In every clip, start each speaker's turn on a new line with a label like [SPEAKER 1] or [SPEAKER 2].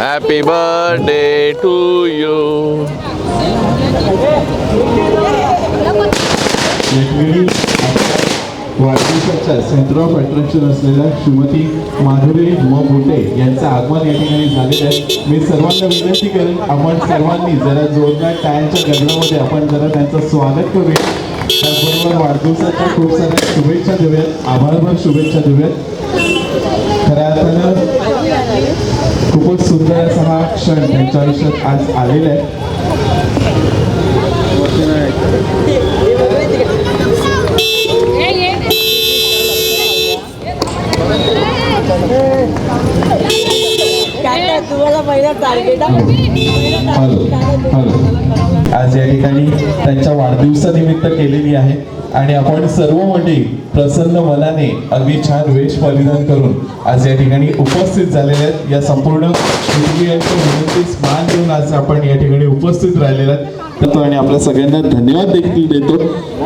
[SPEAKER 1] Happy birthday to you.
[SPEAKER 2] वाढदिवसाच्या centre of attraction असलेल्या श्रीमती माधुरी म बोटे यांचं आगमन या ठिकाणी झालेलं आहे. मी सर्वांना विनंती करेन आपण सर्वांनी जरा जोरदार टाळ्यांच्या गजरामध्ये आपण जरा त्यांचं स्वागत करूया. त्याचबरोबर वाढदिवसाच्या खूप साऱ्या शुभेच्छा देऊयात, आभारभर शुभेच्छा देऊयात. खऱ्या अर्थानं खूपच सुंदर असा हा क्षण त्यांच्या आयुष्यात आज आलेला आहे. आज या ठिकाणी त्यांच्या वाढदिवसानिमित्त केलेली आहे आणि आपण सर्व मंडळी प्रसन्न मनाने अगदी छान वेश परिधान करून आज या ठिकाणी उपस्थित झालेले आहेत. या संपूर्ण विनंतीस मान देऊन आज आपण या ठिकाणी उपस्थित राहिलेले आहेत आणि आपल्या सगळ्यांना धन्यवाद देखील देतो.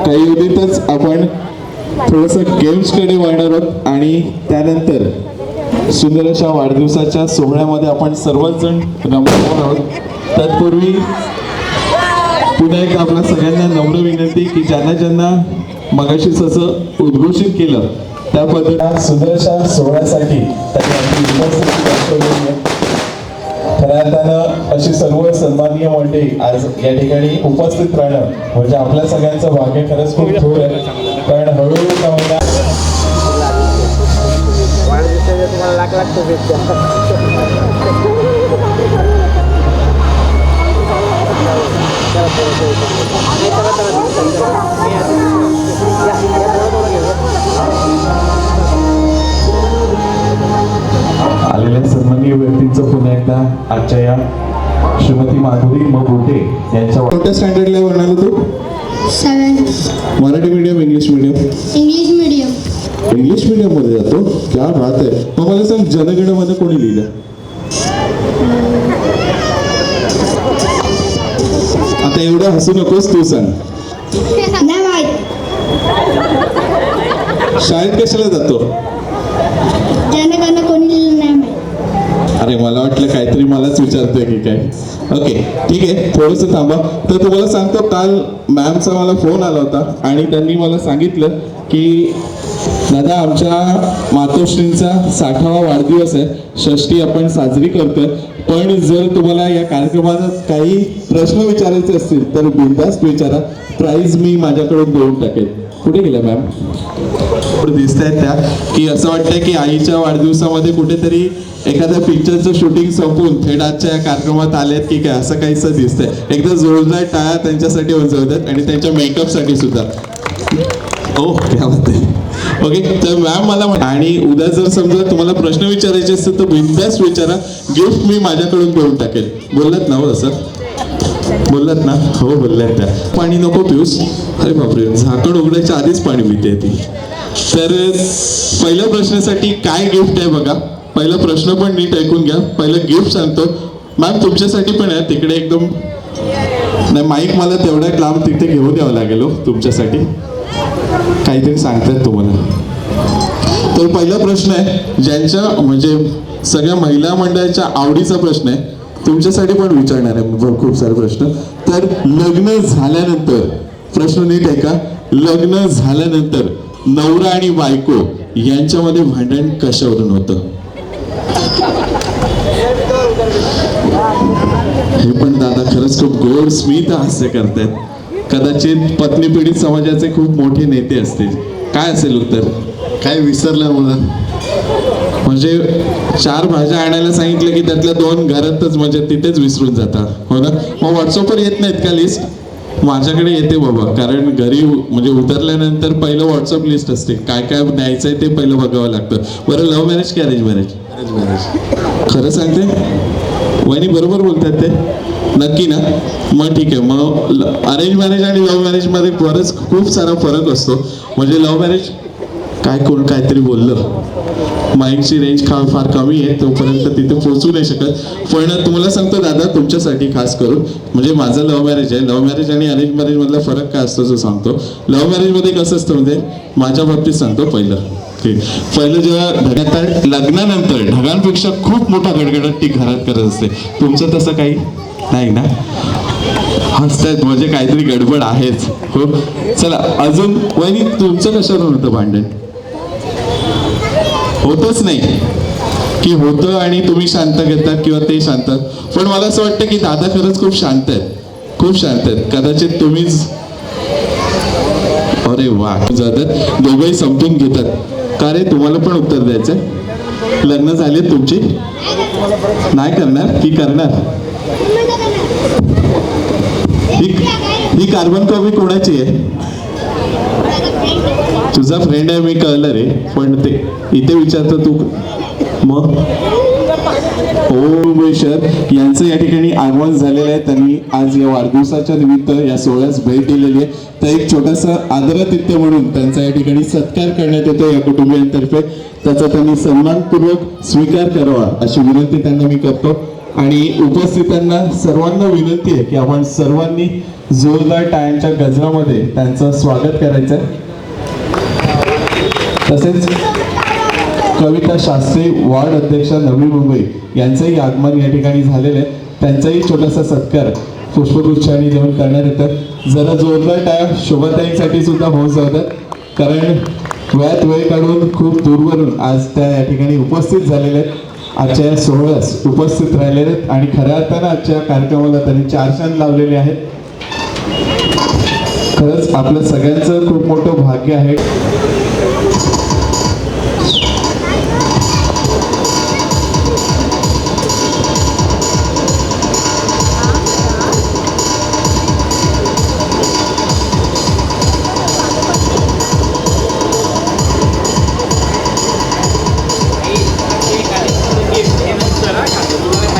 [SPEAKER 2] काही वेळेतच आपण थोडंसं गेम्सकडे वळणार आहोत आणि त्यानंतर सुंदर अशा वाढदिवसाच्या सोहळ्यामध्ये आपण सर्वच जण रमणार आहोत. तत्पूर्वी पुन्हा एकदा आपल्या सगळ्यांना नम्र विनंती की ज्यांना ज्यांना मगाशीच असं उद्घोषित केलं त्या पद्धतीने सुंदर अशा सोहळ्यासाठी खऱ्या अर्थानं अशी सर्व सन्माननीय मंडळी आज या ठिकाणी उपस्थित राहणं म्हणजे आपल्या सगळ्यांचं भाग्य खरंच खूप थोर आहे. कारण हळूहळू का होईना
[SPEAKER 3] तुम्हाला लाख लाख शुभेच्छा.
[SPEAKER 2] आलेल्या सन्माननीय व्यक्तींचं पुन्हा एकदा आजच्या या श्रीमती माधुरी म बोटे यांच्या कोणत्या स्टँडर्डला म्हणाला तू?
[SPEAKER 4] 7th.
[SPEAKER 2] Marathi medium English medium?
[SPEAKER 4] English medium.
[SPEAKER 2] English medium मध्ये जातो. क्या बात आहे. मग मला सांग जनगण मध्ये कोणी लिहिलं? आता एवढं हसू नकोस, तू सांग.
[SPEAKER 4] नाही माहित.
[SPEAKER 2] शाळेत कशाला जातो?
[SPEAKER 4] जनगण कोणी लिहिलं नाही माहित.
[SPEAKER 2] अरे मला वाटलं काहीतरी मलाच विचारतोय की काय. ओके ठीक आहे, थोडंसं थांबा. तर तुम्हाला सांगतो, काल मॅमचा मला फोन आला होता आणि त्यांनी मला सांगितलं की दादा आमच्या मातोश्रींचा 60वा वाढदिवस आहे, षष्टी आपण साजरी करतोय, पण जर तुम्हाला या कार्यक्रमात काही प्रश्न विचारायचे असतील तर बिनधास्त विचारा, प्राइज मी माझ्याकडून देऊन टाकेल. कुठे गेल्या मॅम? दिसत आहेत त्या की असं वाटतंय की आईच्या वाढदिवसामध्ये कुठेतरी एखाद्या पिक्चरचं शूटिंग संपवून थेट आजच्या या कार्यक्रमात आलेत की काय, असं काहीच दिसतंय. एकदा जोरदार टाळ्या त्यांच्यासाठी वाजवतात आणि त्यांच्या मेकअपसाठी सुद्धा. ओ क्या बात आहे. ओके, तर मॅम मला आणि उद्या जर समजा तुम्हाला प्रश्न विचारायचे असतील तर बिनधास्त विचारा, गिफ्ट मी माझ्याकडून देऊन टाकेल. बोललात ना हो असं? बोललात ना? हो बोलल्यात त्या. पाणी नको पिऊस. अरे बापरे, झाकण उघडायच्या आधीच पाणी पिते ती. तर पहिल्या प्रश्नासाठी काय गिफ्ट आहे बघा. पहिला प्रश्न पण नीट ऐकून घ्या. पहिलं गिफ्ट सांगतो मॅम, तुमच्यासाठी पण आहे. तिकडे एकदम नाही, माईक मला तेवढ्या लांब तिथे घेऊन यावं लागेल हो तुमच्यासाठी. काहीतरी सांगतात तुम्हाला. तर पहिला प्रश्न आहे ज्यांच्या म्हणजे सगळ्या महिला मंडळाच्या आवडीचा प्रश्न आहे, तुमच्यासाठी पण विचारणार आहे खूप सारे प्रश्न. तर लग्न झाल्यानंतर, प्रश्न नीट आहे का, लग्न झाल्यानंतर नवरा आणि बायको यांच्यामध्ये भांडण कशावरून होतं? हे पण दादा खरंच खूप गोड स्मित हास्य करतायत. कदाचित पत्नी पीडित समाजाचे खूप मोठे नेते असतील. काय असेल उत्तर? काय विसरलं मला. म्हणजे 4 भाज्या आणायला सांगितलं की त्यातल्या 2 घरातच म्हणजे तिथेच विसरून जातात, हो ना? मग व्हॉट्सअपवर येत नाहीत का लिस्ट? माझ्याकडे येते बाबा, कारण घरी म्हणजे उतरल्यानंतर पहिलं व्हॉट्सअप लिस्ट असते, काय काय न्यायचंय ते पहिलं बघावं लागतं. बरं, लव्ह मॅरेज की अरेंज मॅरेज? Arrange marriage. खरं सांगते वहिनी, बरोबर बोलतात ते. नक्की ना? मग ठीक आहे. मग अरेंज मॅरेज आणि लव्ह मॅरेज मध्ये बरंच खूप सारा फरक असतो. म्हणजे लव्ह मॅरेज काय कोण काहीतरी बोललं, माईकची रेंज फार कमी आहे, तोपर्यंत तिथे पोहोचू नाही शकत. पण तुम्हाला सांगतो दादा, तुमच्यासाठी खास करून, म्हणजे माझं लव्ह मॅरेज आहे. लव्ह मॅरेज आणि अरेंज मॅरेज मधला फरक काय असतो जो सांगतो. लव्ह मॅरेज मध्ये कसं असतं म्हणजे माझ्या बाबतीत सांगतो. पहिलं जेव्हा लग्नानंतर ढगांपेक्षा खूप मोठा गडगडाट ती घरात करत असते. तुमचं तसं काही नाही ना? हसतायत म्हणजे काहीतरी गडबड आहेच. हो, चला अजून वहिनी, तुमचं कशावर होतं भांडण? होतच नाही की होतं आणि तुम्ही शांत घेतात किंवा ते शांत. पण मला असं वाटतं की दादा खरंच खूप शांत आहेत, खूप शांत आहेत. कदाचित तुम्हीच, अरे वा, जातात दोघंही समजून घेतात. का रे, तुम्हाला पण उत्तर द्यायचं? लग्न झाले तुमची? नाही करणार की करणार? ही कार्बन कॉपी कोणाची आहे? तुझा फ्रेंड आहे, मी कळलं रे. पण ते इथे विचारतो तू. मग ओमेश्वर यांचं या ठिकाणी आगमन झालेलं आहे. त्यांनी आज या वाढदिवसाच्या निमित्त या सोहळ्यास भेट दिलेली आहे. तर एक छोटासा आदरातिथ्य म्हणून त्यांचा या ठिकाणी सत्कार करण्यात येतो या कुटुंबियांतर्फे. त्याचा त्यांनी सन्मानपूर्वक स्वीकार करावा अशी विनंती त्यांना मी करतो. आणि उपस्थितांना सर्वांना विनंती आहे की आपण सर्वांनी जोरदार टाळ्यांच्या गजरामध्ये त्यांचं स्वागत करायचं. तसेच कविता शास्त्री, वार्ड अध्यक्षा नवी मुंबई यांचंही आगमन या ठिकाणी झालेलं आहे. त्यांचाही छोटासा सत्कार पुष्पगुच्छाने देऊन करण्यात येतं. जरा जोरदार टाळ्या शोभाताईंसाठी सुद्धा होऊन जातात, कारण वेळात वेळ काढून खूप दूरवरून आज त्या या ठिकाणी उपस्थित झालेल्या आहेत. आजच्या या सोहळ्यास उपस्थित राहिलेले आहेत आणि खऱ्या अर्थानं आजच्या कार्यक्रमाला त्यांनी 4 चांद लावलेले आहेत. खरंच आपलं सगळ्यांचं खूप मोठं भाग्य आहे.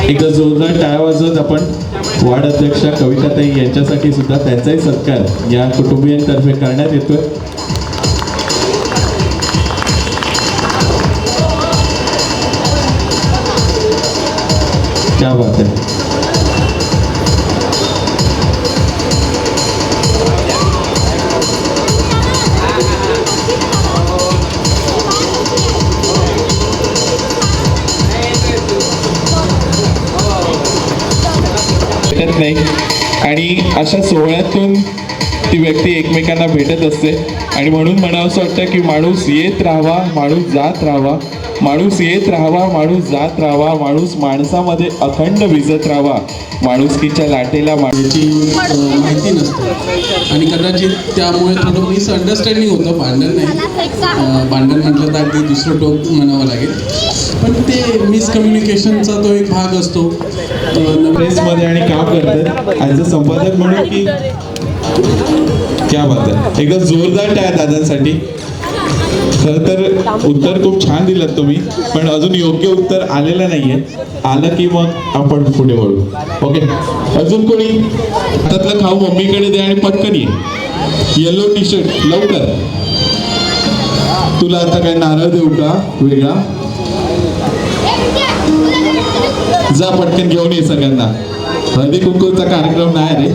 [SPEAKER 2] एकदा जोरदार टाळ्या वाजवत आपण वार्ड अध्यक्षा कविताताई यांच्यासाठी सुद्धा त्यांचाही सत्कार या कुटुंबियांतर्फे करण्यात येतोय. क्या बात आहे. नाही आणि अशा सोहळ्यातून ती व्यक्ती एकमेकांना भेटत असते. आणि म्हणून म्हणावं असं वाटतं की माणूस येत राहावा, माणूस जात राहावा, माणूस येत राहावा, माणूस जात राहावा, माणूस माणसामध्ये अखंड विजत राहावा, माणुसकीच्या लाटेला
[SPEAKER 5] याची माहिती नसते आणि कदाचित त्यामुळे थोडं मिसअंडरस्टँडिंग होतं. भांडण नाही, भांडण म्हटलं तर अगदी दुसरं टोक म्हणावं लागेल, पण ते मिसकम्युनिकेशनचा तो एक भाग असतो.
[SPEAKER 2] प्रेसमध्ये आणि काम करतात ॲज अ संपादक म्हणून की क्या बात आहे. एकदा जोरदार टाळ्या दादांसाठी. खरं तर उत्तर खूप छान दिलं तुम्ही, पण अजून योग्य उत्तर आलेलं नाहीये. आलं की मग आपण पुढे वळू. ओके, अजून कोणी? हातातलं खाऊ मम्मीकडे दे आणि पटकन ये. येलो टी शर्ट लवकर. तुला आता काय नारळ देऊ का वेगळा? जा पटकन घेऊन ये सगळ्यांना. हळदी कुंकूचा कार्यक्रम नाही रे.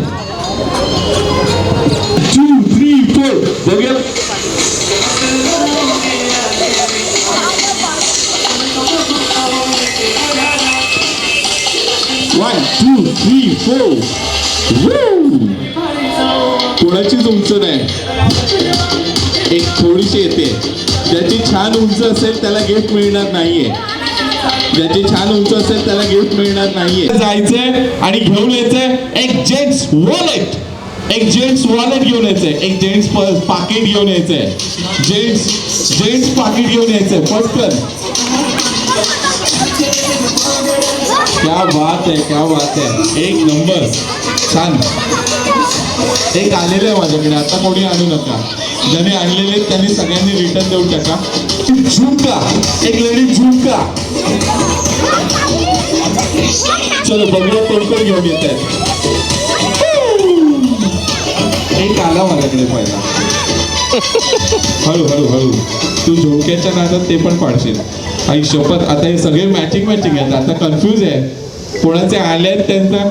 [SPEAKER 2] 2, 3, 4 बघूया. One, 2, 3, 4. कोणाचीच उंच नाही, एक थोडीशी येते. ज्याची छान उंच असेल त्याला गिफ्ट मिळणार नाहीये. ज्याची छान उंच असेल त्याला गिफ्ट मिळणार नाहीये. जायचंय आणि घेऊन यायचंय एक जेंट्स वॉलेट. एक जेंट्स वॉलेट घेऊन यायचंय, एक जेंट्स पाकिट घेऊन यायचंय, जेंट्स पाकिट घेऊन यायचंय पटकन. क्या बात है, क्या बात है. एक नंबर, छान. एक आलेलं आहे माझ्याकडे, आता कोणी आणू नका. ज्याने आणलेले त्यांनी सगळ्यांनी रिटर्न देऊन टाका. झुमका, एक लेडी झुमका. चलो बघूया कोण कोण घेऊन येत आहे. एक आला माझ्याकडे पहिला. हळू हळू हळू तू झोक्याच्या नादात ते पण पाडशील. आई शपथ, आता हे सगळे मॅचिंग आहेत. आता कन्फ्यूज आहे कोणाचे आले आहेत त्यांचा.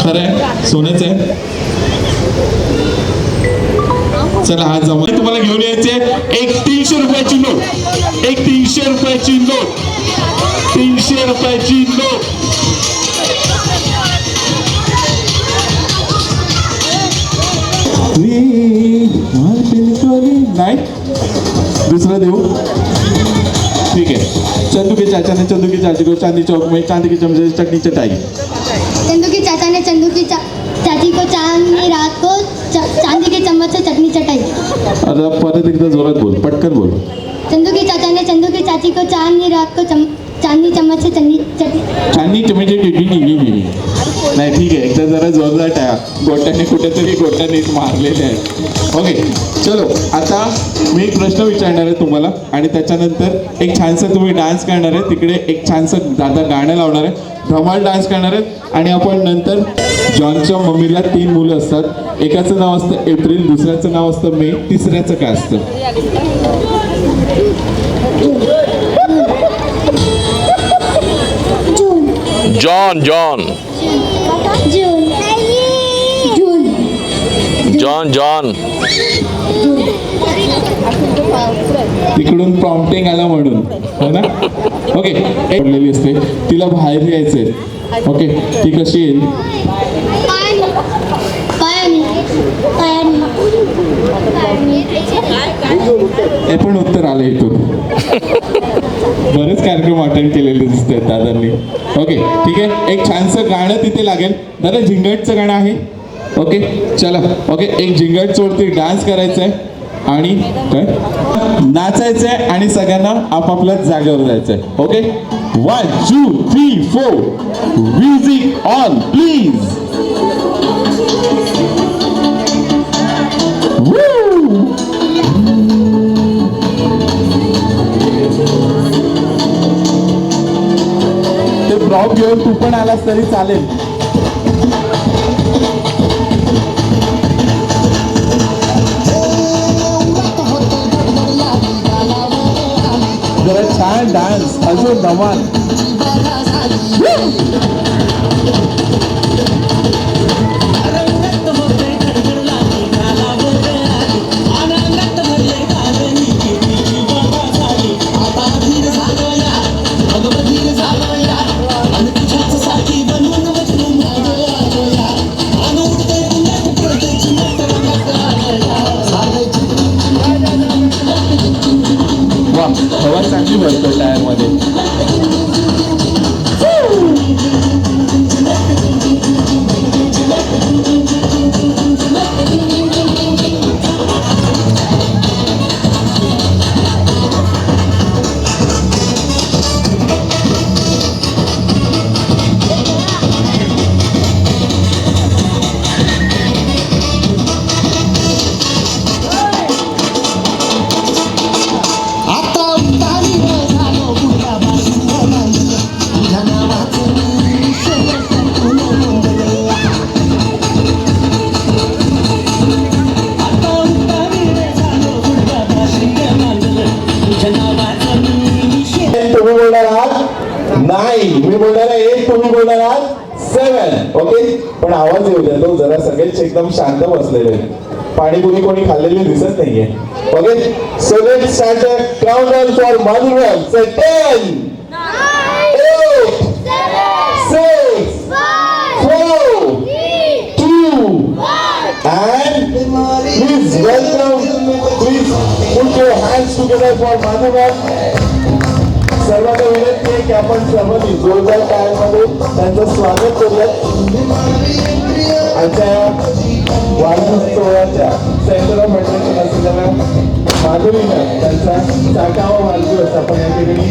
[SPEAKER 2] खरं आहे सोन्याचं आहे. चला हा जमा तुम्हाला घेऊन यायचे. एक 300 रुपयाची नोट. एक 300 रुपयाची नोट. 300 रुपयाची नोट. नाही दुसरं देऊ. ठीक है. चंदू के चाचा ने चंदू की चाची को चांदी चौक में चांदी की चमचे से चटनी चटाई.
[SPEAKER 4] चंदू के चाचा ने चंदू की चाची को चांदनी रात को चांदी के चम्मच से चटनी चटाई.
[SPEAKER 2] आता परत एकदा जोरात बोल, पटकन बोल.
[SPEAKER 4] चंदू के चाचा ने चंदू की चाची को चांदनी रात को चांदनी चम्मच से चटनी
[SPEAKER 2] चांदी चमचे नाही. ठीक आहे, एकदा जरा जोरदार आहे. गोट्याने कुठेतरी गोट्याने मारलेले आहे. ओके चलो, आता मी एक प्रश्न विचारणार आहे तुम्हाला आणि त्याच्यानंतर एक छानसं तुम्ही डान्स करणार आहे. तिकडे एक छानसं दादा गाणं लावणार आहे, धमाल डान्स करणार आहे. आणि आपण नंतर जॉनच्या मम्मीला 3 मुलं असतात. एकाचं नाव असतं एप्रिल, दुसऱ्याचं नाव असतं मे, तिसऱ्याचं काय असतं?
[SPEAKER 1] John John John John.
[SPEAKER 2] तिकडून प्रॉम्प्टिंग आला म्हणून, हो ना? ओके, पडलेली असते, तिला बाहेर यायचंय. ओके, ती कशी येईल? हे पण उत्तर आलं इथून. बरेच कार्यक्रम अटेंड केलेले दिसत आहेत दादांनी. ओके ठीक आहे, एक छानसं गाणं तिथे लागेल. दादा झिंगाटचं गाणं आहे. ओके चला. ओके, एक झिंगाटवरती डान्स करायचा आहे आणि काय नाचायचं आहे आणि सगळ्यांना आपापल्या जागेवर जायचं आहे. Okay 1 2 3 4 music on please. ते प्रॉप घेऊन तू पण आलास तरी चालेल. जरा छान डान्स, अजून धमाल. वा, हवा चांगली भरतो टायरमध्ये. तुम्ही बोलणार आहात नाही, मी बोलणार आहे 8, तुम्ही बोलणार आहात 7. ओके, पण आवाज येऊ द्या. तो जरा सगळेच एकदम शांत बसलेले. पाणीपुरी कोणी खाल्लेली दिसत नाहीये. Okay, so let's start a countdown for Madhuram. 10 8 7 6 4 3 2 and please welcome, please put your hands together for Madhuram. सर्वांना विनंती आहे की आपण सर्वांनी जोरदार टाळ्यांमध्ये त्यांचं स्वागत करूया. आजच्या वाढदिवस सोहळ्याच्या सेंटर ऑफ अट्रॅक्शन असलेल्या माधुरीनं त्यांचा 60वा वाढदिवस आपण या ठिकाणी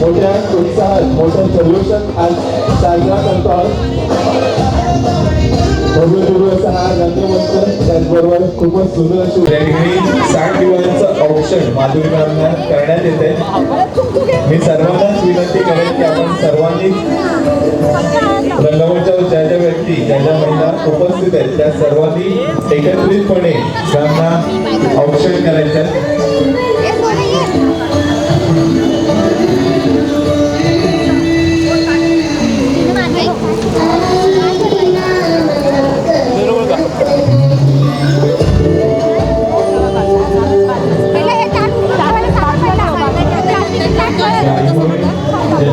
[SPEAKER 2] मोठ्या उत्साहात, मोठ्या जल्लोषात आज साजरा करतो आहोत. भव्य असा हा रंगमंच, त्याचबरोबर खूपच सुंदर अशी या ठिकाणी 60 दिवसांचं औक्षण माधुरी मॅमना करण्यात येते. मी सर्वांनाच विनंती करेन की आपण सर्वांनी सर्वांनीच रंगमंचावर ज्या ज्या व्यक्ती ज्या ज्या महिला उपस्थित आहेत त्या सर्वांनी एकत्रितपणे त्यांना औक्षण करायचं.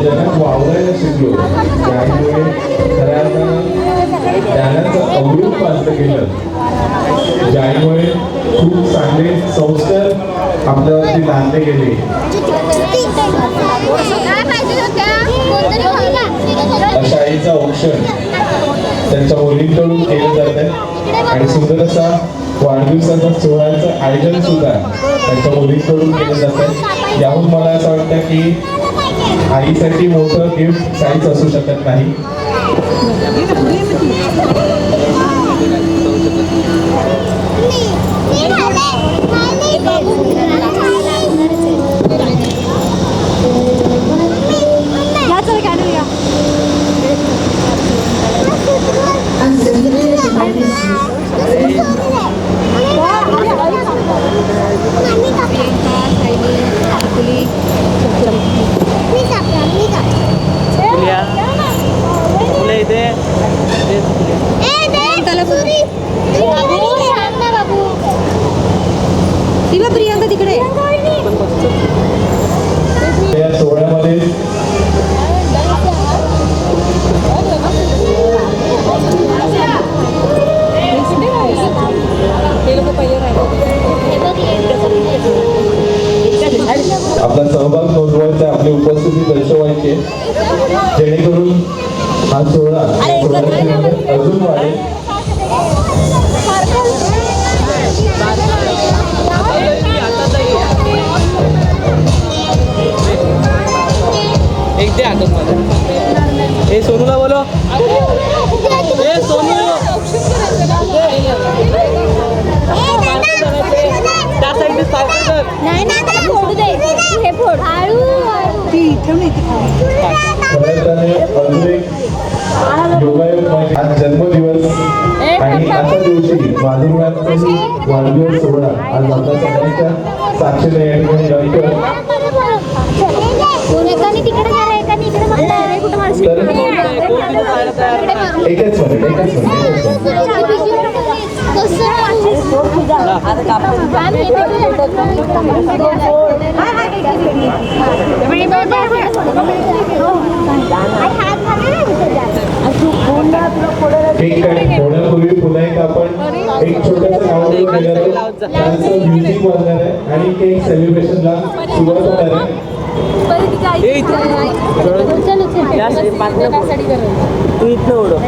[SPEAKER 2] जगात वावरायला शिकलो त्यामुळे खऱ्या अर्थानं ज्ञानाचं अमृत प्राप्त केलं, ज्यामुळे खूप चांगले संस्कार आपल्यावरती लादले गेले. अशा आईचं औक्षण त्यांच्या मुलींकडून केलं जात आहे आणि सुंदर असा वाढदिवसाचा सोहळ्याचं आयोजन सुद्धा त्यांच्या मुलींकडून केलं जात आहे. याहून मला असं वाटतं की आईसाठी मोठं गिफ्ट काहीच असू शकत नाही.
[SPEAKER 4] प्रियांका तिकडे
[SPEAKER 2] या सोहळ्यामध्ये आपला सहभाग नोंदवायचा, आपली उपस्थिती दर्शवायची जेणेकरून हा सोहळा अजून वाढेल.
[SPEAKER 3] एक दे हातात मला. हे सोनूला बोलो. ए सोनू त्या साईडने सारखं कर.
[SPEAKER 4] नाही ना फोडू दे. हे फोड ती ठेव नाही
[SPEAKER 2] अजून एक योगायोग म्हणजे आज जन्मदिवस आणि आजच्या दिवशी माधुर्याचाही वाढदिवस सोहळा आज आपल्या सगळ्यांच्या साक्षीने या ठिकाणी रंगतो.
[SPEAKER 4] एकाने तिकडे करा, एकाने इकडे मारताय. कुठे मारशील?
[SPEAKER 2] एकच मिनिट. केक होण्यापूर्वी पुन्हा एक आपण एक छोटंसं गावाकडून गेलेलो त्याचं म्युझिक वाजणार आहे आणि केक सेलिब्रेशनला सुरुवात होणार आहे.
[SPEAKER 3] तू इथं उडव.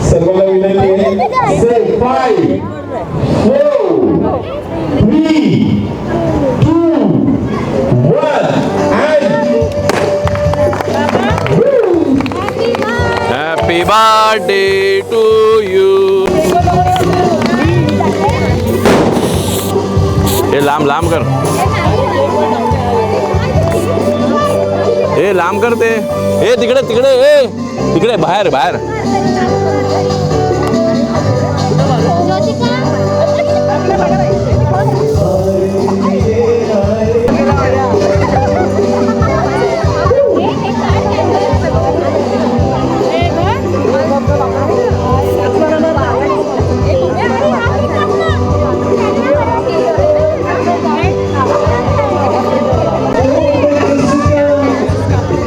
[SPEAKER 2] सर्वांना विनंती आहे से 5 4 3 2 1
[SPEAKER 1] हॅपी बर्थडे टू यू. हे लांब लांब कर. हे लांब करते. हे तिकडे तिकडे ए तिकडे बाहेर बाहेर.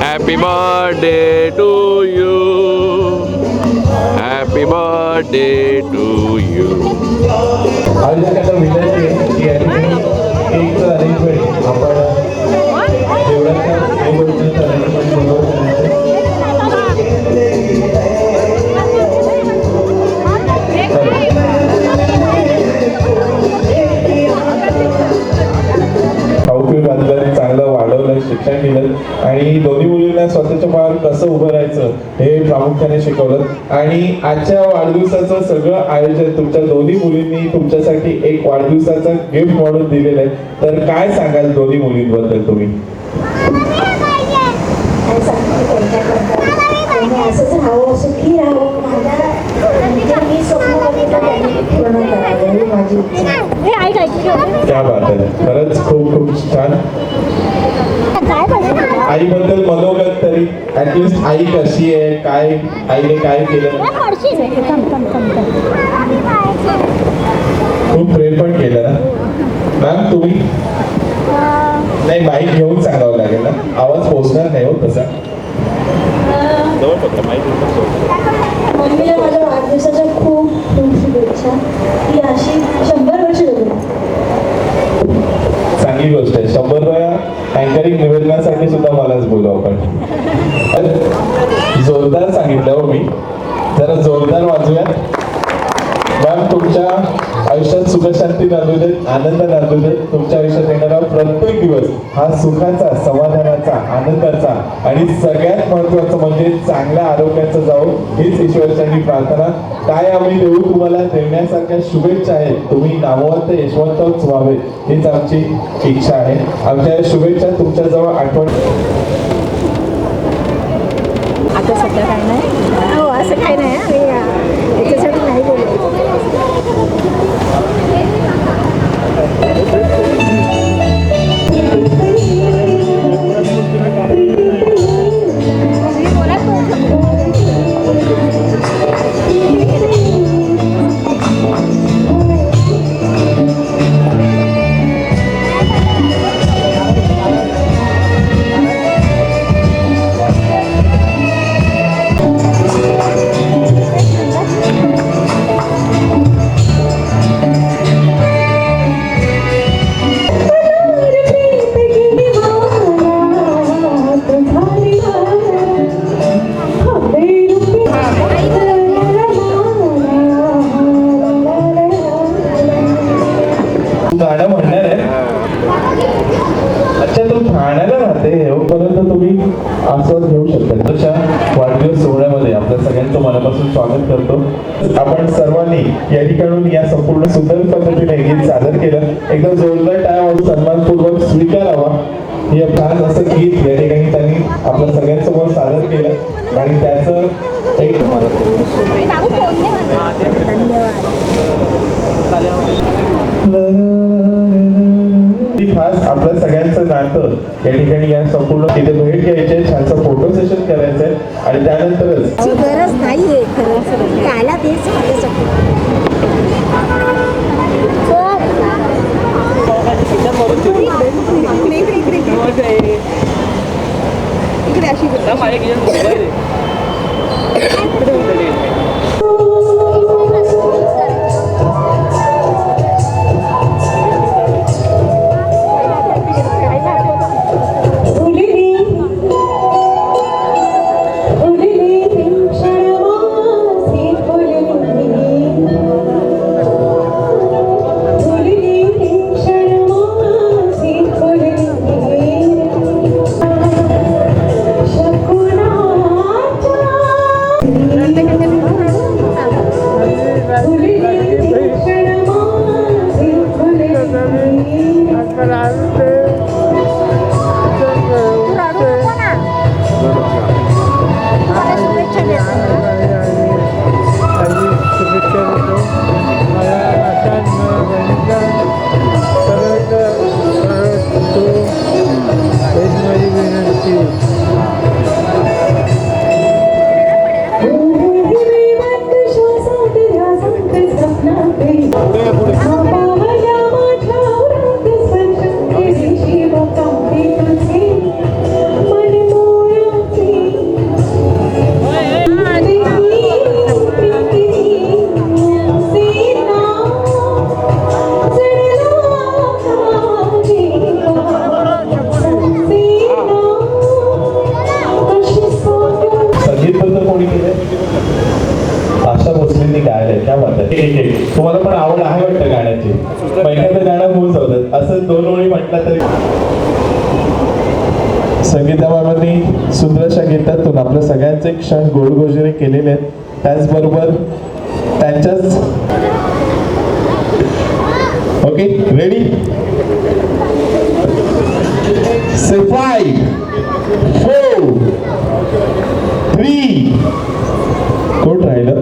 [SPEAKER 1] Happy birthday to you. Happy birthday to you.
[SPEAKER 2] आयोजकांना विनंती आहे की या ठिकाणी केकचं अरेंजमेंट आपण जेवढ्याच्या आईवडिलांचं अरेंजमेंट बरोबर करायचं. चांगलं वाढवलं, शिक्षण दिलं आणि दोन्ही मुलींना स्वतःच्या पायावर कसं उभं राहायचं हे प्रामुख्याने शिकवलं. आणि आजच्या वाढदिवसाचं सगळं आयोजन तुमच्या दोन्ही मुलींनी तुमच्यासाठी एक वाढदिवसाचं गिफ्ट म्हणून दिलेलं आहे. तर काय सांगाल दोन्ही मुलींबद्दल तुम्ही?
[SPEAKER 6] काय सांगते त्यांच्याकडनं मी असंच राहावं सुखी राहावं माझ्या म्हणजे मी स्वप्न बघितलं त्यांनी पूर्ण करावं ही माझी इच्छा.
[SPEAKER 2] क्या बात आहे, खरंच खूप खूप छान. आईबद्दल मनोगत तरी ऍटलिस्ट आई कशी आहे, काय आईने काय केलं. खूप प्रेम पण केलं ना मॅम तुम्ही. नाही माईक घेऊन सांगावं लागेल ना, आवाज पोचणार नाही हो तसा.
[SPEAKER 6] मम्मीला माझ्या वाढदिवसाच्या खूप खूप शुभेच्छा. ती अशी 100 वर्ष जगली.
[SPEAKER 2] चांगली गोष्ट आहे. 100 वेळा अँकरिंग निवेदनासाठी सुद्धा मलाच बोलावं पण. जोरदार सांगितलं हो मी, जरा जोरदार वाजूयात. मॅम तुमच्या आयुष्यात सुखशांती नांदू देत, आनंद नांदू देत. तुमच्या आयुष्यात येणारा प्रत्येक दिवस हा सुखाचा, समाधानाचा, आनंदाचा आणि सगळ्यात महत्त्वाचं म्हणजे चांगल्या आरोग्याचं जावो हीच ईश्वराची प्रार्थना. काय आम्ही देऊ तुम्हाला देण्यासारख्या शुभेच्छा आहेत. तुम्ही नामवंत यशवंतच व्हावे हीच आमची इच्छा आहे. आमच्या या शुभेच्छा तुमच्याजवळ आठवण.
[SPEAKER 6] आता सध्या काय नाही हो, असं काही नाही आम्ही याच्यासाठी नाही बोलतो.
[SPEAKER 2] गाणं म्हणणार आहे. अच्छा तू ठाण्याला राहते, एवढपर्यंत तुम्ही आस्वाद घेऊ शकता. तशा वाढदिवस सोहळ्यामध्ये आपल्या सगळ्यांचं मनापासून स्वागत करतो. आपण सर्वांनी या ठिकाणून या संपूर्ण सुंदर पद्धतीने गीत सादर केलं. एकदम जोरदार टाळ्या वाजवून सन्मानपूर्वक स्वीकारावा. हे छान असं गीत या ठिकाणी त्यांनी आपल्या सगळ्यांसमोर सादर केलं आणि त्याचं एक खास आपल्या सगळ्यांचं नातं या ठिकाणी या संपूर्ण तिथे भेट घ्यायचे, छानसं फोटो सेशन करायचंय आणि त्यानंतरच
[SPEAKER 6] गरज नाहीये खरं कायला तेच
[SPEAKER 3] इकडे अशी माझ्या मोबाईल
[SPEAKER 2] तुम्हाला पण आवड आहे वाटतं गाण्याची. पहिल्यांदा गाणं होऊन जातं असं 2 ओळी म्हटलं तरी. संगीताबाबांनी सुंदर अशा गीतातून आपल्या सगळ्यांचे क्षण गोडगोजरे केलेले आहेत. त्याचबरोबर त्यांच्याच ओके रेडी Say 5, 4, 3. कोण राहिलं?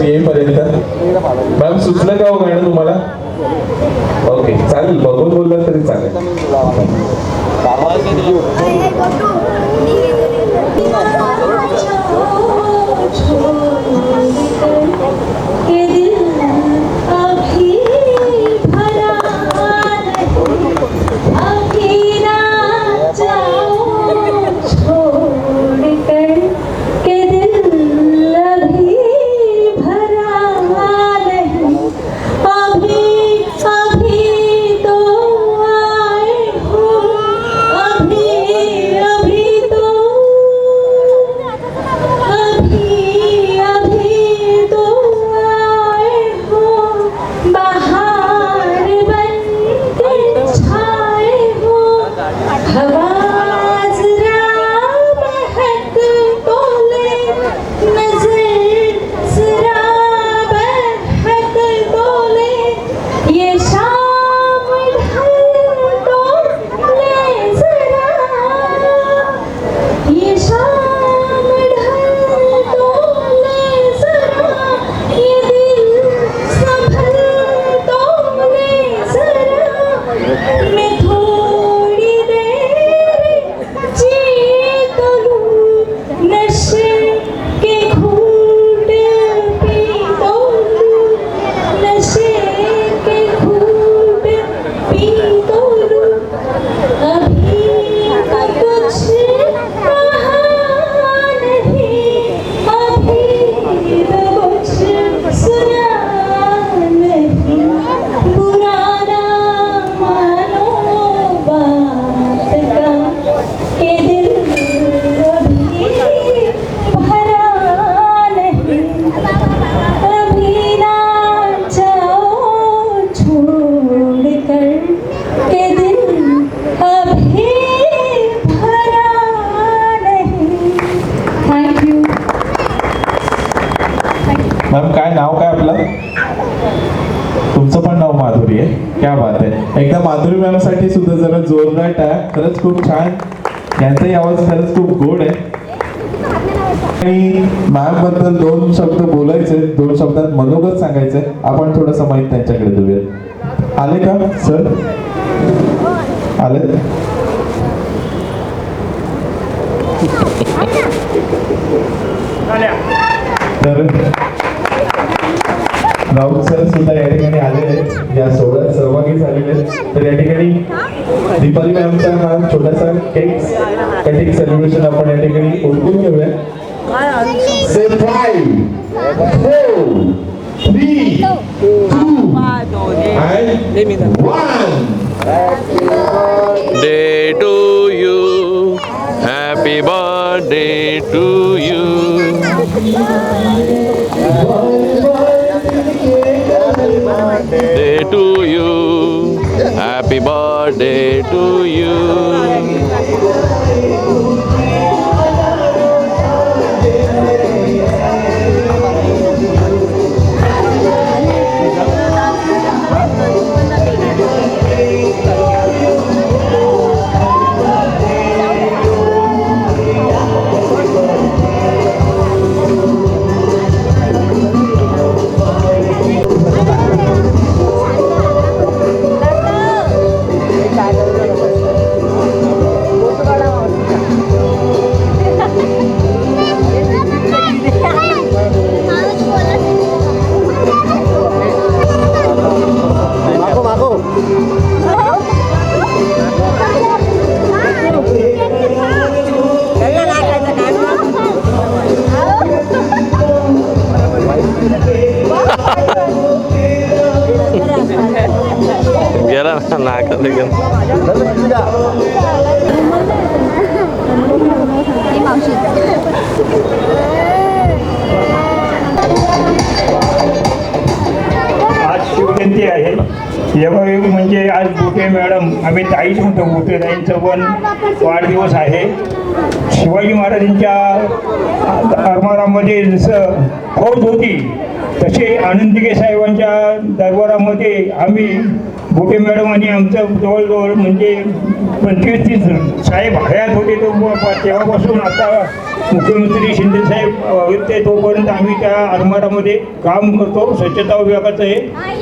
[SPEAKER 2] येईपर्यंत मॅम सुचलं का हो गाणं तुम्हाला? ओके चालेल, बघून बोललं तरी चालेल. मॅम काय नाव काय आपलं? तुमचं पण नाव माधुरी आहे. क्या बात आहे. एकदा माधुरी मॅमसाठी सुद्धा जरा जोरदार टाळ्या. खरंच खूप छान. यांचाही आवाज खरंच खूप गोड आहे. आणि मॅम बद्दल 2 शब्द बोलायचे, 2 शब्दात मनोगत सांगायचंय. आपण थोडंसं माहिती त्यांच्याकडे देऊया. आले का सर? आले? तर राऊत सर सुद्धा या ठिकाणी आलेले, या सोहळ्यात सहभागी झालेले. तर या ठिकाणी दीपाली मॅमचा हा छोटासा केक कटिंग सेलिब्रेशन आपण या ठिकाणी ओळखून घेऊया. Say 5, 4, 3, 2 and 1.
[SPEAKER 1] Day to you, happy birthday to you. Day to you, happy birthday to you. गेला ना नाकात गेला.
[SPEAKER 7] आज शिवजयंती आहे. योगायोग म्हणजे आज बुटे मॅडम, आम्ही ताईच म्हणतो, बुटे ताईंचं पण वाढदिवस आहे. शिवाजी महाराजांच्या दरबारामध्ये जसं फौज होती तसे आनंदिके साहेबांच्या दरबारामध्ये आम्ही बुटे मॅडम आणि आमचं जवळजवळ म्हणजे 25-30 साहेब हयात होते. तो तेव्हापासून आता मुख्यमंत्री शिंदेसाहेब होते तोपर्यंत आम्ही त्या आरमारामध्ये काम करतो. स्वच्छता विभागाचं आहे,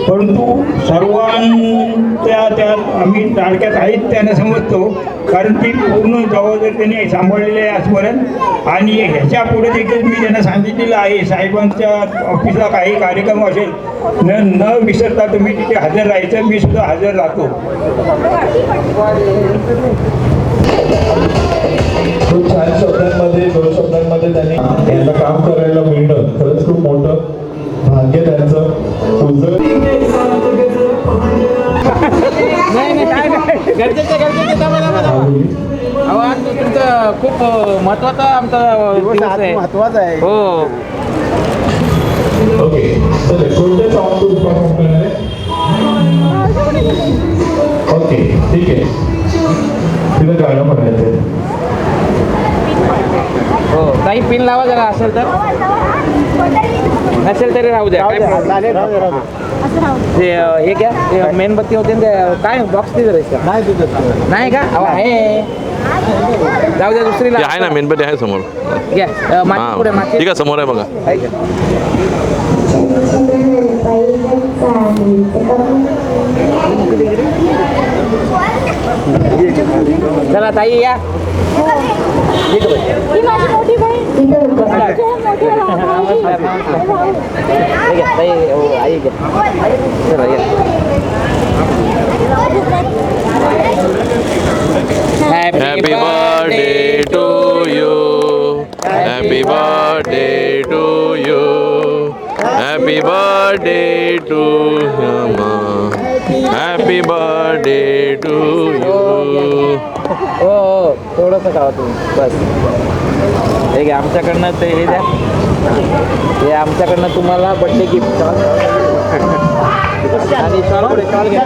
[SPEAKER 7] परंतु सर्वांच्या त्यात आम्ही तारक्यात आहेत त्यांना समजतो, कारण ती पूर्ण जबाबदारी त्यांनी सांभाळलेली आहे आजपर्यंत. आणि ह्याच्या पुढे देखील मी त्यांना सांगितलेलं आहे, साहेबांच्या ऑफिसला काही कार्यक्रम असेल न विसरता तुम्ही तिथे हजर राहायचं. मी सुद्धा हजर राहतो.
[SPEAKER 2] खूप छान शब्दांमध्ये, 2 शब्दांमध्ये त्यांनी यांना काम करायला मिळणं खरंच खूप मोठं भाग्य त्यांचं.
[SPEAKER 3] अहो आज तुमचं खूप महत्वाचा आमचा दिवस आहे. महत्वाचा आहे हो.
[SPEAKER 2] ओके, चला कोणते सॉन्ग तुम्ही परफॉर्म करणार आहे? ओके, ठीक आहे. तिला गाणं म्हणायचं.
[SPEAKER 3] हो, काही पिन लावा जरा, असेल तर. नसेल तरी राहू द्या. ते हे घ्या, ते मेणबत्ती होते ते काय बॉक्स तिथं राहायचं नाही का? अहो आहे, जाऊ द्या दुसरी
[SPEAKER 1] ते आहे ना, मेणबत्ती आहे समोर.
[SPEAKER 3] घ्या माती पुढे, माती
[SPEAKER 1] ठीक आहे, समोर आहे बघा.
[SPEAKER 3] चला ताई या.
[SPEAKER 1] Happy birthday to you. Happy birthday to you. Happy birthday to Mama. Happy birthday to you.
[SPEAKER 3] हो, थोडंसं खावा तुम्ही बस. हे घ्या आमच्याकडनं, ते हे द्या, हे आमच्याकडनं तुम्हाला बर्थडे गिफ्ट. आणि शॉल पुढे, शॉल घ्या.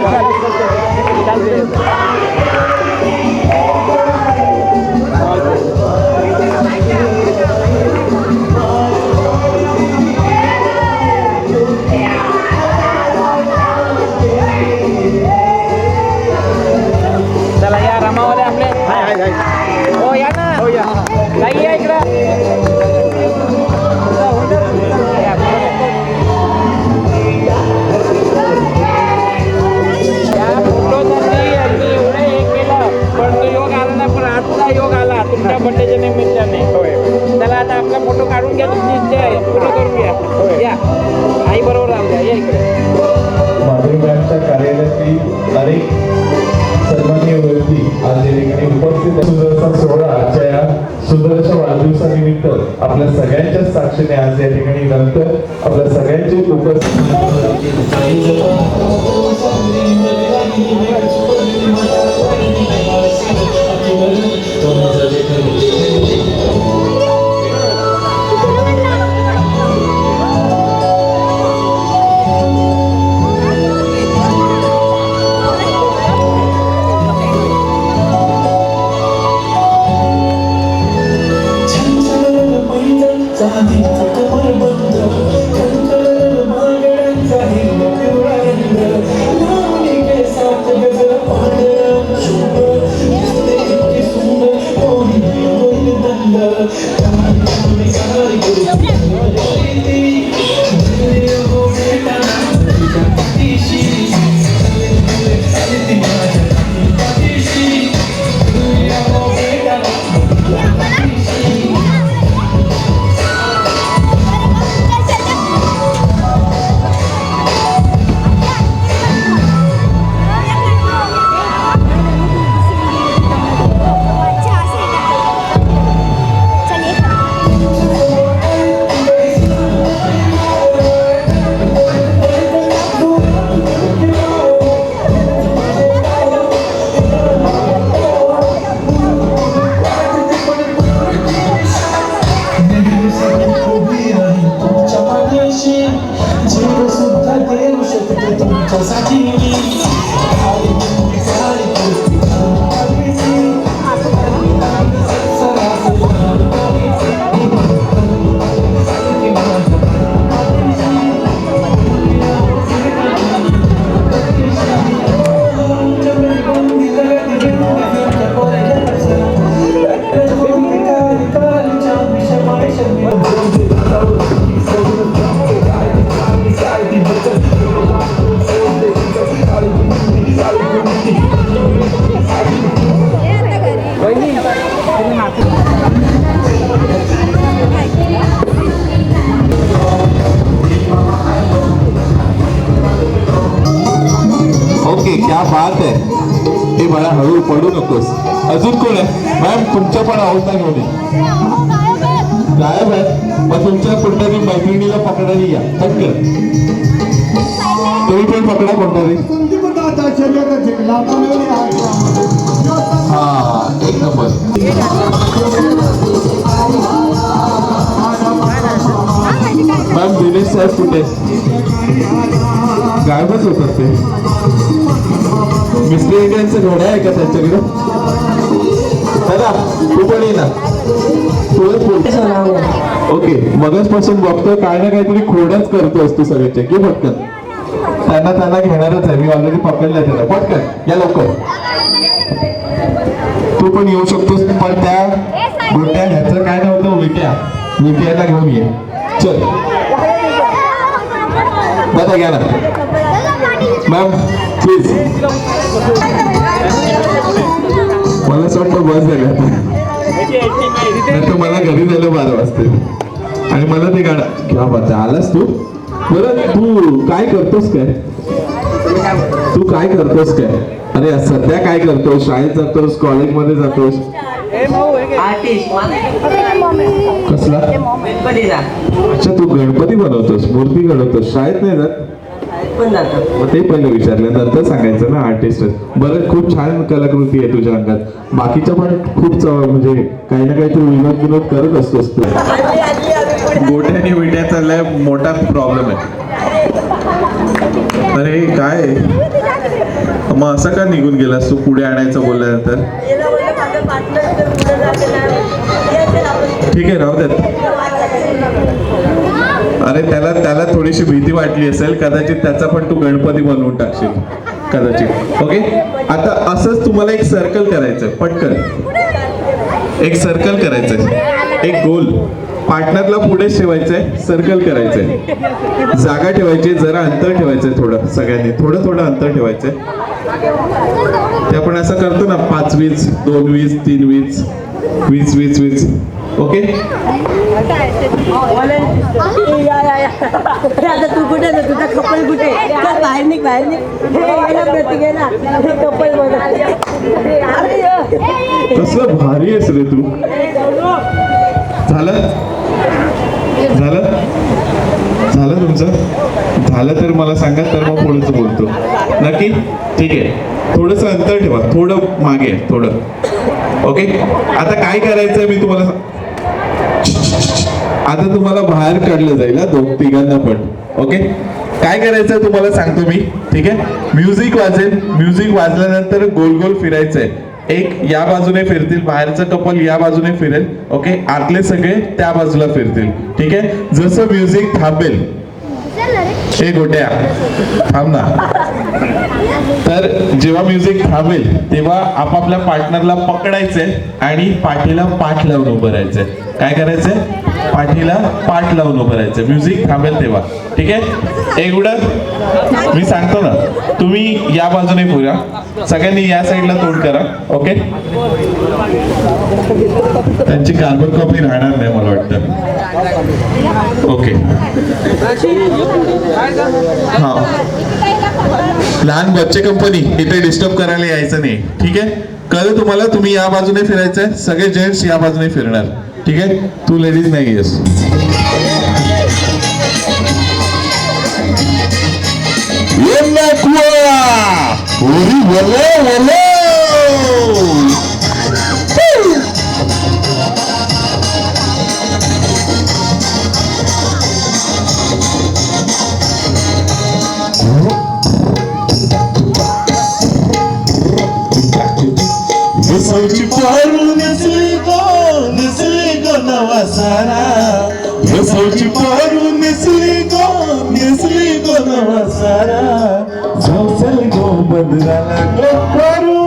[SPEAKER 3] चला या रमावाले आपले. हो या ना, नाही या इकडं. या फोटोसाठी यांनी एवढं हे केलं, पण तो योग आला ना. पण आजचा योग आला तुमच्या बड्डेच्या निमित्ताने. चला आता आपला फोटो काढून घ्या, तुमची इच्छा आहे फोटो करून घ्या. या आई बरोबर राहू द्या, या इकडे.
[SPEAKER 2] माधुरी मॅमच्या कार्यालयातील अनेक सन्माननीय व्यक्ती आज या ठिकाणी उपस्थित. सुदर्शन सोहळा आजच्या या सुदर्शन वाढदिवसानिमित्त आपल्या सगळ्यांच्या साक्षीने आज या ठिकाणी नंतर आपल्या सगळ्यांची उपस्थिती.
[SPEAKER 8] साथ
[SPEAKER 2] ओके, क्या बात आहे. हे बाळा हळू पडू नकोस. अजून कोण आहे मॅम? तुमच्या पण आवडता घेऊन ये. गायब आहे. मग तुमच्या कुठल्यातरी मैत्रिणीला पकडायला या पटकन. तुम्ही पण पकडा कोणतरी. हा, एक नंबर. मॅम दिनेश साहेब कुठे? गायबच होतात ते. मिस्टर इंडियनचं घोडा आहे का त्यांच्याकडे? दादा तू पण ये ना. ओके, मगाचपासून बघतोय काय ना काहीतरी खोडच करतोस तू सगळ्याचे. घे पटकन. त्यांना घेणारच आहे मी. ऑलरेडी पकडलंय त्याला. पटकन या लवकर. तू पण येऊ शकतोस. पण त्या गोट्या ह्याचं काय नव्हतं. विट्याला घेऊन ये. चल दादा घ्या ना. Ma'am please. मला असं वाटतं बस झालं नाही तर मला घरी जायला 12 वाजते. आणि मला ते गाणं क्या बात आहे. आलास तू. बरं तू काय करतोस काय? अरे सध्या काय करतोस? शाळेत जातोस? कॉलेजमध्ये जातोस? कसला? अच्छा, तू गणपती बनवतोस, मूर्ती घडवतोस. शाळेत नाही जात? मग ते पहिलं विचारलं, नंतर सांगायचं ना आर्टिस्ट. बरं, खूप छान कलाकृती आहे तुझ्या अंगात. बाकीच्या पण खूप म्हणजे काही ना काहीतरी विनोद करत असतोस तू. गोट्याने विट्याचा लय मोठा प्रॉब्लेम आहे. अरे काय मग असं का निघून गेलास तू पुढे आणायचं बोलल्यानंतर? ठीक आहे, राहू द्यात. अरे त्याला थोडीशी भीती वाटली असेल कदाचित. त्याचा पण तू गणपती बनवून टाकशील कदाचित. ओके, आता असंच तुम्हाला एक सर्कल करायचं. पटकन एक सर्कल करायचं. एक गोल पार्टनरला पुढेच ठेवायचंय. सर्कल करायचंय. जागा ठेवायची. जरा अंतर ठेवायचंय. थोडं सगळ्यांनी थोडं अंतर ठेवायचंय. ते आपण असं करतो ना 5 20 2 20 3 20 20 20 20. ओके,
[SPEAKER 8] आता तू कुठे तुझा कपल कुठे? बाहेर निघ.
[SPEAKER 2] कसलं भारी आहेस रे तू. झालं तुमचं? झालं तर मला सांगा, तर मग पुढचं बोलतो. नक्की? ठीक आहे. थोडंसं अंतर ठेवा. थोडं मागे थोडं. ओके, आता काय करायचंय मी तुम्हाला आता तुम्हाला बाहेर काढलं जाईल. 2-3 पण. ओके, काय करायचंय तुम्हाला सांगतो मी. ठीक आहे, म्युझिक वाजेल. म्युझिक वाजल्यानंतर गोल गोल फिरायचंय. एक या बाजूने फिरतील, बाहेरचं कपल या बाजूने फिरेल. ओके, आतले सगळे त्या बाजूला फिरतील. ठीक आहे, जसं म्युझिक थांबेल. हे गोट्या थांब ना. तर जेव्हा म्युझिक थांबेल तेव्हा आपापल्या पार्टनरला पकडायचंय आणि पाठीला पाठ लावून उभं राहायचंय. काय करायचंय? पाठीला पाठ लावून उभं राहायचं. म्युझिक थांबेल तेव्हा. ठीक आहे, एवढं मी सांगतो ना. तुम्ही या बाजूने फिरा. सगळ्यांनी या साईडला तोंड करा. ओके, त्यांची कार्बन कॉपी राहणार नाही मला वाटतं. ओके, हा, लहान बच्चे कंपनी इथे डिस्टर्ब करायला यायचं नाही. ठीक आहे, कळलं तुम्हाला? तुम्ही या बाजूने फिरायचंय. सगळे जेंट्स या बाजूने फिरणार. ठीक आहे, तू लेडीज नाही yes.
[SPEAKER 9] Nesauci paru nesli go nawasara. Nesauci paru nesli go nawasara. Zausel go badrala go paru.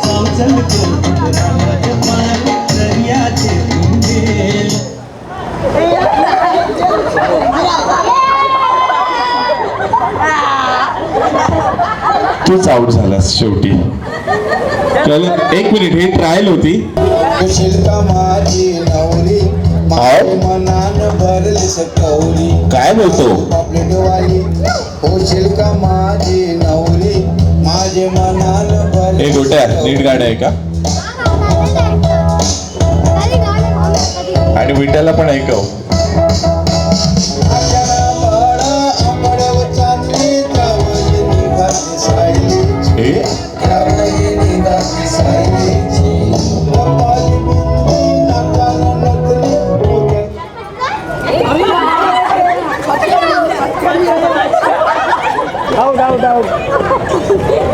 [SPEAKER 9] Zausel go badrala go paru. Dariya che ungel.
[SPEAKER 2] तूच आउट झालास शेवटी. चलो एक मिनिट, ही ट्रायल होती.
[SPEAKER 9] माझी नवरी मनान भरलीस कौरी.
[SPEAKER 2] काय बोलतो?
[SPEAKER 9] पापलेटवाली होशील का माझी नवरी माझे मनान भरली.
[SPEAKER 2] हे गोट्या नीट गाड्या आहे का? आणि विट्याला पण ऐकव.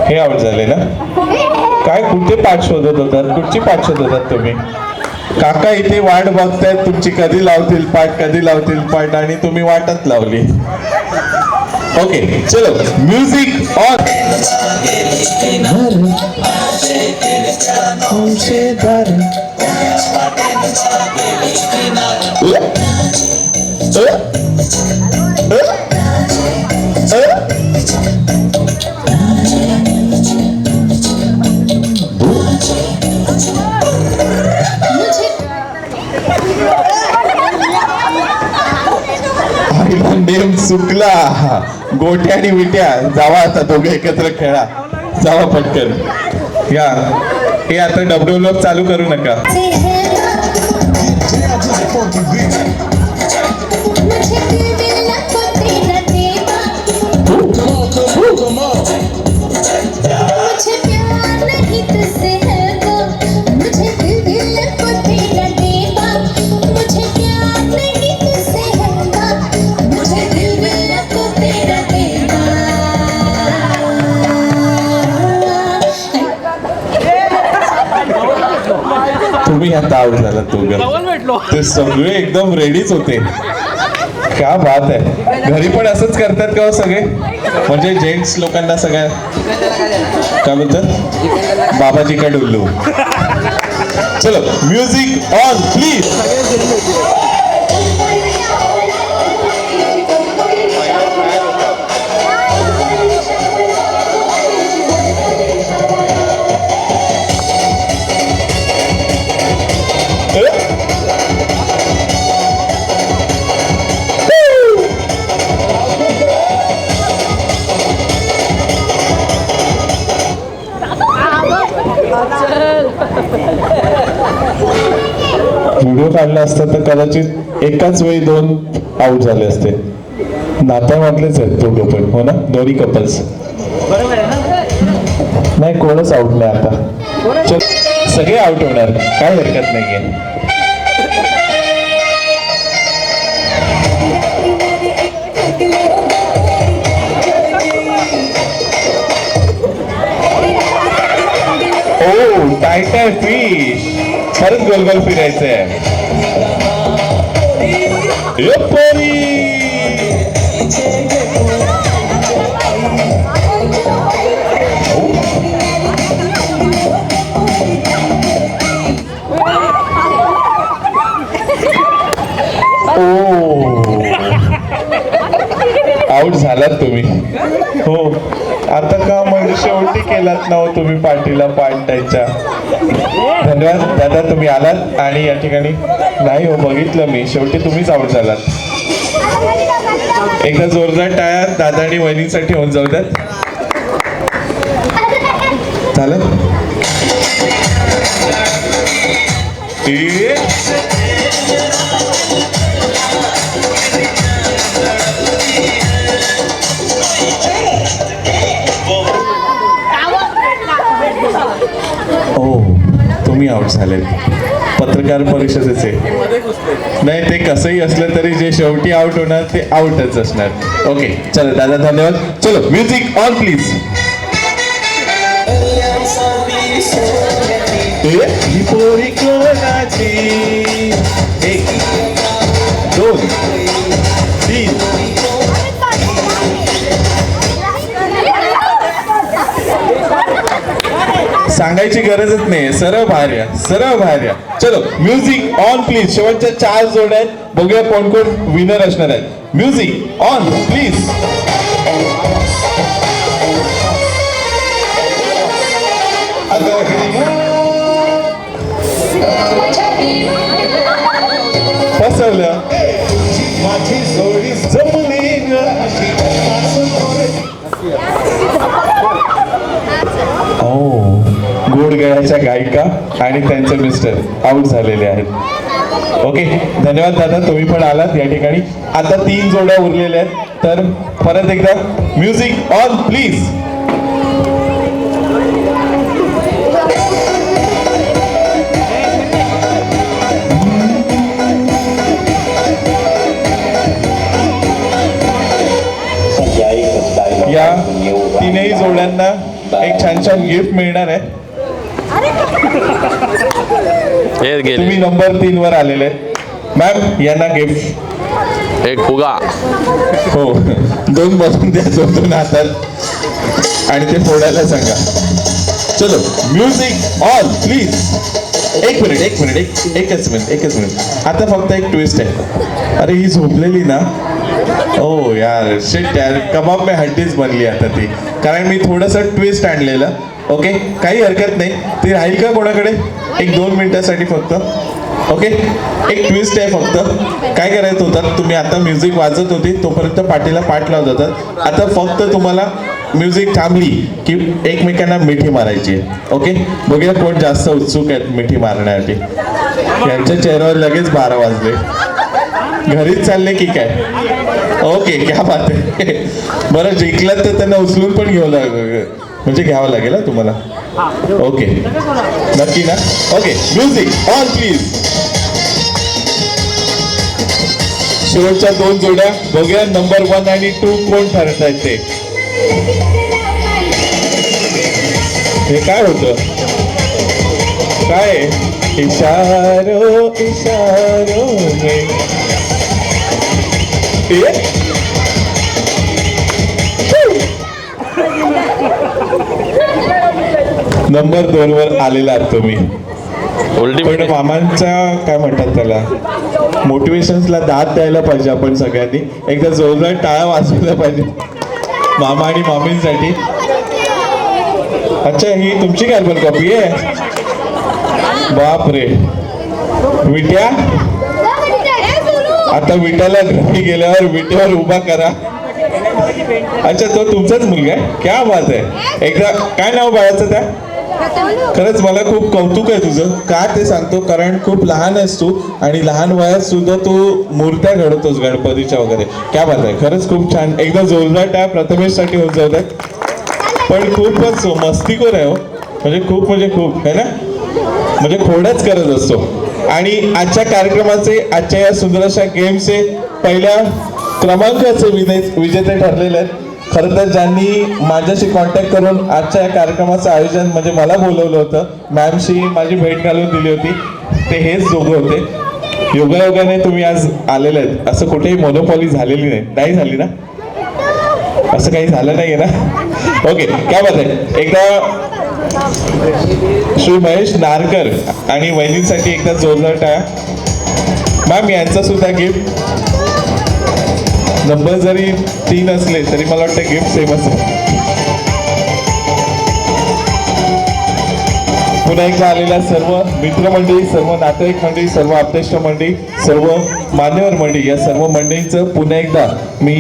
[SPEAKER 2] हे आउट झाले ना? काय कुठे पाठ शोधत होतात? कुठची पाठ शोधत होतात तुम्ही? काका इथे वाट बघतायत तुमची, कधी लावतील पाठ, कधी लावतील पाठ, आणि तुम्ही वाटच लावली. ओके चलो म्युझिक ऑन. नेम चुकला. गोट्या आणि विट्या जावा, आता दोघे एकत्र खेळा. जावा पटकन या. हे आता डब्ल्यू चालू करू नका. तुम्ही आता आउट झाला. ते सगळे एकदम रेडीच होते. क्या बात आहे. घरी पण असंच करतात का हो सगळे? म्हणजे जेंट्स लोकांना सगळ्या काय बोलतात, बाबाजी का डुल्लू. चलो म्युझिक ऑन प्लीज. व्हिडिओ काढला असता तर कदाचित एकाच वेळी 2 आउट झाले असते. नात्यामधलेच आहेत दोघं पण, हो ना? दोन्ही कपल्स. नाही कोणच आउट नाही आता. सगळे आउट होणार, काय हरकत नाहीये. ओ टाइट आहे फिश. खरंच गोल गोल फिरायचंय. आउट झालात तुम्ही. हो आता का म्हणजे शेवटी केलात ना हो तुम्ही पार्टीला पार्टायच्या. धन्यवाद दादा, तुम्ही आलात. आणि या ठिकाणी नाही हो, बघितलं मी, शेवटी तुम्हीच आउट झालात. एकदा जोरदार टाळ्या दादा आणि वहिनीसाठी होऊन जाऊ द्यात. झालं. तुम्ही आउट झालेत. पत्रकार परिषदेचे नाही, ते कसंही असलं तरी जे शेवटी आउट होणार ते आउटच असणार. ओके चलो दादा, धन्यवाद. चलो म्युझिक ऑन प्लीज. ही पोरी कोणाची? 1 2 3. सांगायची गरजच नाही, सरळ बाहेर या, सरळ बाहेर या. चलो म्युझिक ऑन प्लीज. शेवटच्या 4 जोड्या आहेत, बघूया कोण कोण विनर असणार आहेत. Music on please. याच्या गायिका आणि त्यांचे मिस्टर आउट झालेले आहेत. ओके, धन्यवाद दादा, तुम्ही पण आलात या ठिकाणी. आता 3 जोड्या उरलेल्या आहेत, तर परत एकदा म्युझिक ऑन प्लीज. या 3ही जोड्यांना एक छान छान गिफ्ट मिळणार आहे.
[SPEAKER 1] हे गेले
[SPEAKER 2] तुम्ही नंबर 3 वर आलेले मॅम, यांना गिफ्ट
[SPEAKER 1] एक फुगा.
[SPEAKER 2] हो, 2 बसून द्या जोडून हातात आणि ते फोडायला सांगा. चलो, म्युझिक ऑन प्लीज. एकच मिनिट. आता फक्त एक ट्विस्ट आहे. अरे ही झोपलेली ना, ओ यार शिट यार, कबाब में हड्डीच बनली आता ती, कारण मी थोडंसं ट्विस्ट आणलेलं. ओके, काही हरकत नाही, ती राहील का कोणाकडे? 1-2 मिनिटासाठी फक्त. ओके, एक ट्विस्ट आहे फक्त. काय करायचं होतं, तुम्ही आता म्युझिक वाजत होती तोपर्यंत पाठीला पाठ लावत होतात. आता फक्त तुम्हाला म्युझिक थांबली की एकमेकांना मिठी मारायची आहे. ओके, बघूया कोण जास्त उत्सुक आहेत मिठी मारण्यासाठी. यांच्या चेहऱ्यावर लगेच 12 वाजले. घरीच चालले की काय? ओके, क्या बात आहे. बरं, जिंकलात तर त्यांना उचलून पण घ्यावं लागेल, म्हणजे घ्यावं लागेल ना तुम्हाला. ओके, नक्की ना? Okay, music on please. शेवटच्या 2 जोड्या बघूया, नंबर 1 आणि 2 कोण ठरत आहेत ते. हे काय होतं? काय? इशारो इशारो में नंबर 2 वर आलेला आहात तुम्ही. पण मामांच्या काय म्हणतात त्याला, मोटिवेशन्सला दाद द्यायला पाहिजे आपण सगळ्यांनी. एकदा जोरदार टाळ्या वाजवायला पाहिजे मामा आणि मामींसाठी. अच्छा, ही तुमची कार्बन कॉपी आहे? बाप रे. विट्या, आता विट्याला घरी गेल्यावर विट्यावर उभा करा. अच्छा, तो तुमचाच मुलगा आहे? क्या बात आहे. एकदा काय नाव बाळाचं त्या? खरंच मला खूप कौतुक आहे तुझं. का ते सांगतो, कारण खूप लहान आहेस तू आणि लहान वयात सुद्धा तू मूर्त्या घडवतोस गणपतीच्या वगैरे. क्या बात आहे, खरंच खूप छान. एकदा जोरदार त्या प्रथमेशसाठी होत जाऊ द्यात. पण खूपच मस्तीखोर आहे हो, म्हणजे खूप है ना, म्हणजे खोड्याच करत असतो. आणि आजच्या कार्यक्रमाचे, आजच्या या सुंदरशा गेमचे पहिल्या क्रमांकाचे विजेते ठरलेले आहेत. खरं तर ज्यांनी माझ्याशी कॉन्टॅक्ट करून आजच्या या कार्यक्रमाचं आयोजन म्हणजे मला बोलवलं होतं, मॅमशी माझी भेट घालून दिली होती, ते हेच दोघं होते. योगायोगाने तुम्ही आज आलेले आहेत. असं कुठेही मोनोपॉली झालेली नाही झाली ना? असं काही झालं नाहीये ना? ओके, काय बात आहे. एकदा श्री महेश नारकर आणि वहिनींसाठी एकदा जोरदार टाळ्या. मॅम, यांचा सुद्धा गिफ्ट. नंबर जरी 3 असले तरी मला वाटतं गिफ्ट सेमच आहे. पुन्हा एकदा आलेल्या सर्व मित्रमंडळी, सर्व नातेवाईक मंडळी, सर्व आप्तेष्ट मंडळी, सर्व मान्यवर मंडळी, या सर्व मंडळींचं पुन्हा एकदा मी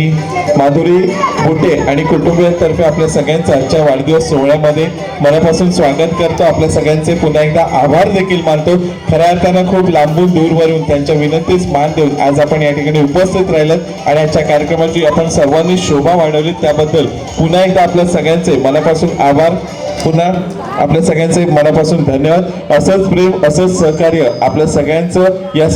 [SPEAKER 2] माधुरी बुटे आणि कुटुंबियांतर्फे आपल्या सगळ्यांचं आजच्या वाढदिवस सोहळ्यामध्ये मनापासून स्वागत करतो. आपल्या सगळ्यांचे पुन्हा एकदा आभार देखील मानतो. खऱ्या अर्थानं खूप लांबून दूरवरून त्यांच्या विनंतीस मान देऊन आज आपण या ठिकाणी उपस्थित राहिलात आणि आजच्या कार्यक्रमाची आपण सर्वांनी शोभा वाढवली, त्याबद्दल पुन्हा एकदा आपल्या सगळ्यांचे मनापासून आभार. पुन्हा आपल्या सगळ्यांचे मनापासून धन्यवाद. असंच प्रेम, असंच सहकार्य आपल्या सगळ्यांचं या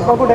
[SPEAKER 3] कुठे